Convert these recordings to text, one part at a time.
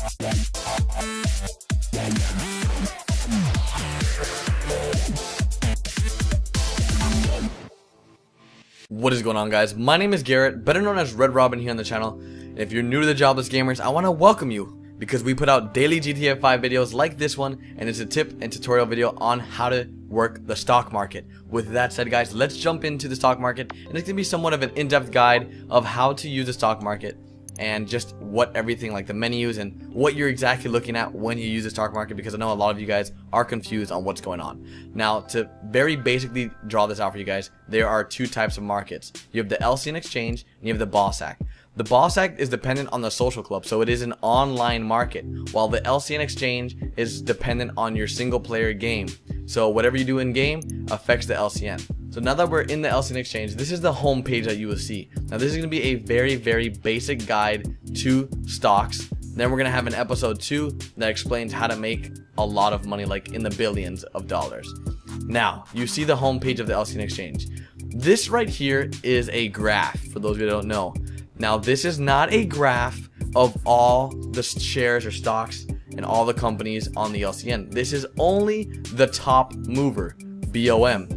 What is going on, guys? My name is Garrett, better known as Red Robin here on the channel. And if you're new to the Jobless Gamers, I want to welcome you because we put out daily GTA 5 videos like this one, and it's a tip and tutorial video on how to work the stock market. With that said, guys, let's jump into the stock market, and it's going to be somewhat of an in-depth guide of how to use the stock market and just what everything like the menus and what you're exactly looking at when you use the stock market, because I know a lot of you guys are confused on what's going on. Now, to very basically draw this out for you guys, there are two types of markets. You have the LCN exchange and you have the Boss Act. The Boss Act is dependent on the social club, so it is an online market, while the LCN exchange is dependent on your single player game. So whatever you do in game affects the LCN. So now that we're in the LCN exchange, this is the home page that you will see. Now this is going to be a very basic guide to stocks. Then we're going to have an episode 2 that explains how to make a lot of money, like in the billions of dollars. Now you see the home page of the LCN exchange. This right here is a graph for those of you that don't know. Now this is not a graph of all the shares or stocks and all the companies on the LCN. This is only the top mover, BOM,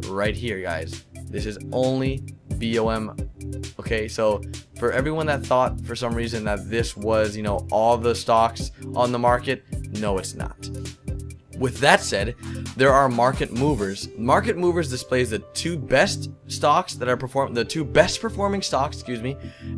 right here, guys. This is only BOM. Okay, so for everyone that thought for some reason that this was, you know, all the stocks on the market, no, it's not. With that said, there are market movers. Market movers displays the two best stocks that are the two best performing stocks,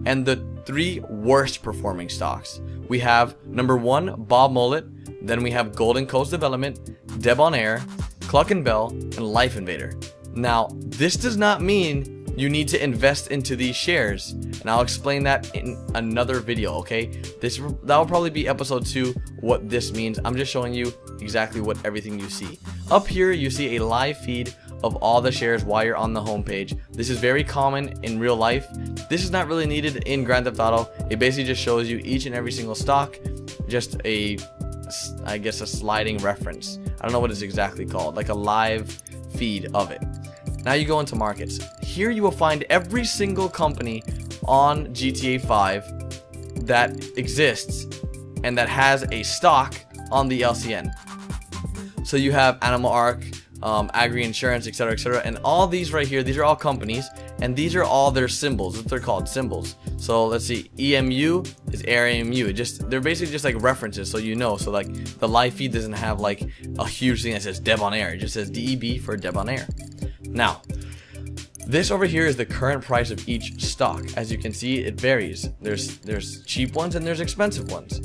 and the 3 worst performing stocks. We have number 1, Bob Mullet, then we have Golden Coast Development, Debonair, Cluck and Bell, and Life Invader. Now, this does not mean you need to invest into these shares, and I'll explain that in another video, okay? That will probably be episode 2, what this means. I'm just showing you exactly what everything you see. Up here, you see a live feed of all the shares while you're on the home page. This is very common in real life. This is not really needed in Grand Theft Auto. It basically just shows you each and every single stock, just I guess a sliding reference. I don't know what it's exactly called, like a live feed of it. Now you go into markets. Here you will find every single company on GTA 5 that exists and that has a stock on the LCN. So you have Animal Arc, Agri Insurance, etc., and all these right here, these are all companies, and these are all their symbols. What they're called, symbols. So let's see, EMU is ARMU. They're basically just like references, so you know. So like the live feed doesn't have like a huge thing that says Debonair. It just says DEB for Debonair. Now, this over here is the current price of each stock. As you can see, it varies. There's cheap ones and there's expensive ones.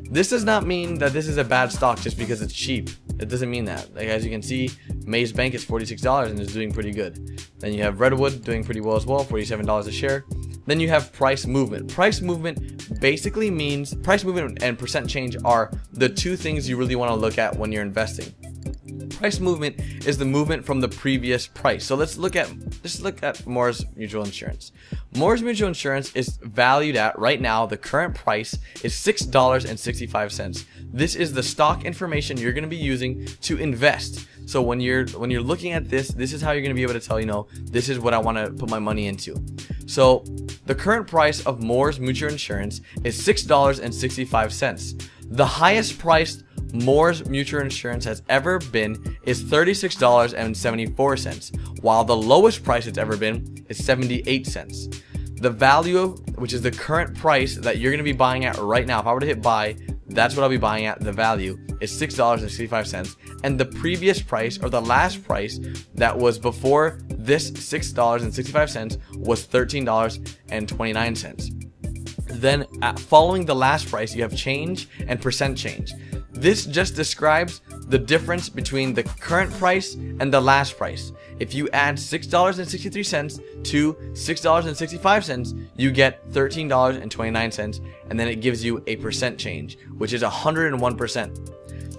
This does not mean that this is a bad stock just because it's cheap. It doesn't mean that. Like, as you can see, Maze Bank is $46 and is doing pretty good. Then you have Redwood doing pretty well as well, $47 a share. Then you have price movement. Price movement basically means price movement and percent change are the two things you really want to look at when you're investing. Price movement is the movement from the previous price. So let's look at Moore's Mutual Insurance. Moore's Mutual Insurance is valued at, right now, the current price is $6.65. This is the stock information you're going to be using to invest. So when you're looking at this is how you're going to be able to tell, you know, this is what I want to put my money into. So the current price of Moore's Mutual Insurance is $6.65. The highest priced Moore's Mutual Insurance has ever been is $36.74, while the lowest price it's ever been is 78 cents. The value, which is the current price that you're going to be buying at right now, if I were to hit buy, that's what I'll be buying at. The value is $6.65, and the previous price, or the last price that was before this $6.65, was $13.29. Then following the last price, you have change and percent change. This just describes the difference between the current price and the last price. If you add $6.63 to $6.65, you get $13.29, and then it gives you a percent change, which is 101%.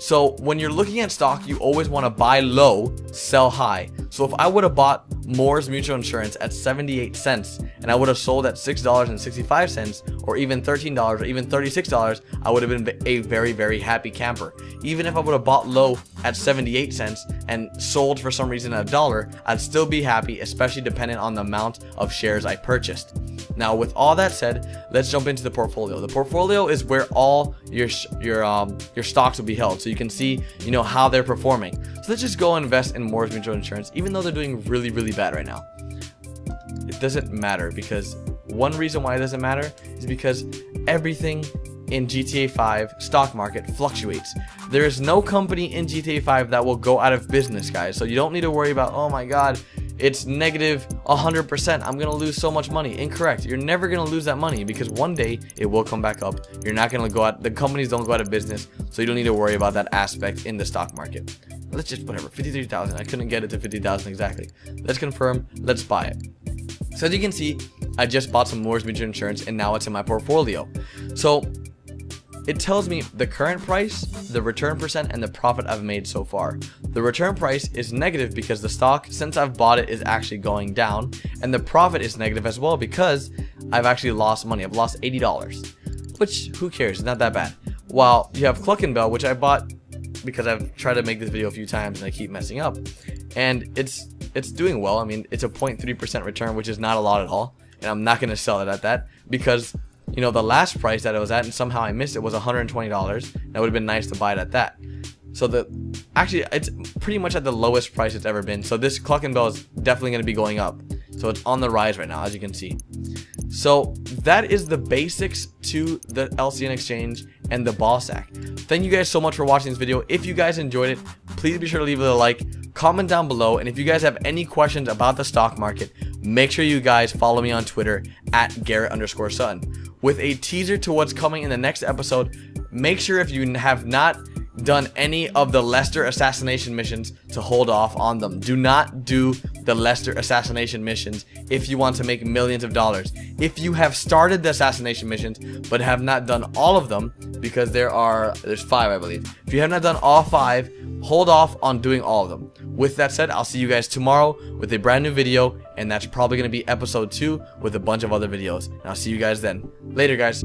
So when you're looking at stock, you always want to buy low, sell high. So if I would have bought Moore's Mutual Insurance at 78 cents and I would have sold at $6.65 or even $13 or even $36, I would have been a very happy camper. Even if I would have bought low at 78 cents and sold for some reason at $1, I'd still be happy, especially depending on the amount of shares I purchased. Now, with all that said, let's jump into the portfolio. The portfolio is where all your stocks will be held, so you can see, you know, how they're performing. So let's just go invest in Mortgage Mutual Insurance, even though they're doing really, really bad right now. It doesn't matter, because one reason why it doesn't matter is because everything in GTA 5 stock market fluctuates. There is no company in GTA 5 that will go out of business, guys. So you don't need to worry about, oh my god, it's negative 100%, I'm gonna lose so much money. Incorrect. You're never gonna lose that money, because one day it will come back up. You're not gonna go out, the companies don't go out of business, so you don't need to worry about that aspect in the stock market. Let's just, whatever, 53,000. I couldn't get it to 50,000 exactly. Let's confirm, let's buy it. So as you can see, I just bought some Mortgage Mutual Insurance, and now it's in my portfolio. So it tells me the current price, the return percent, and the profit I've made so far. The return price is negative because the stock, since I've bought it, is actually going down, and the profit is negative as well because I've actually lost money. I've lost $80, which, who cares? It's not that bad. While you have Cluck and Bell, which I bought because I've tried to make this video a few times and I keep messing up, and it's doing well. I mean, it's a 0.3% return, which is not a lot at all, and I'm not going to sell it at that because, you know, the last price that it was at, and somehow I missed it, was $120. That would have been nice to buy it at that. So actually it's pretty much at the lowest price it's ever been. So this Cluck and Bell is definitely going to be going up. So it's on the rise right now, as you can see. So that is the basics to the LCN exchange and the ball sack. Thank you guys so much for watching this video. If you guys enjoyed it, please be sure to leave it a like, comment down below, and if you guys have any questions about the stock market, make sure you guys follow me on Twitter at Garrett_Sutton. With a teaser to what's coming in the next episode, make sure if you have not done any of the Lester assassination missions to hold off on them. Do not do the Lester assassination missions if you want to make millions of dollars. If you have started the assassination missions but have not done all of them, because there's 5 I believe. If you have not done all 5, hold off on doing all of them. With that said, I'll see you guys tomorrow with a brand new video, and that's probably going to be episode 2 with a bunch of other videos. And I'll see you guys then. Later, guys.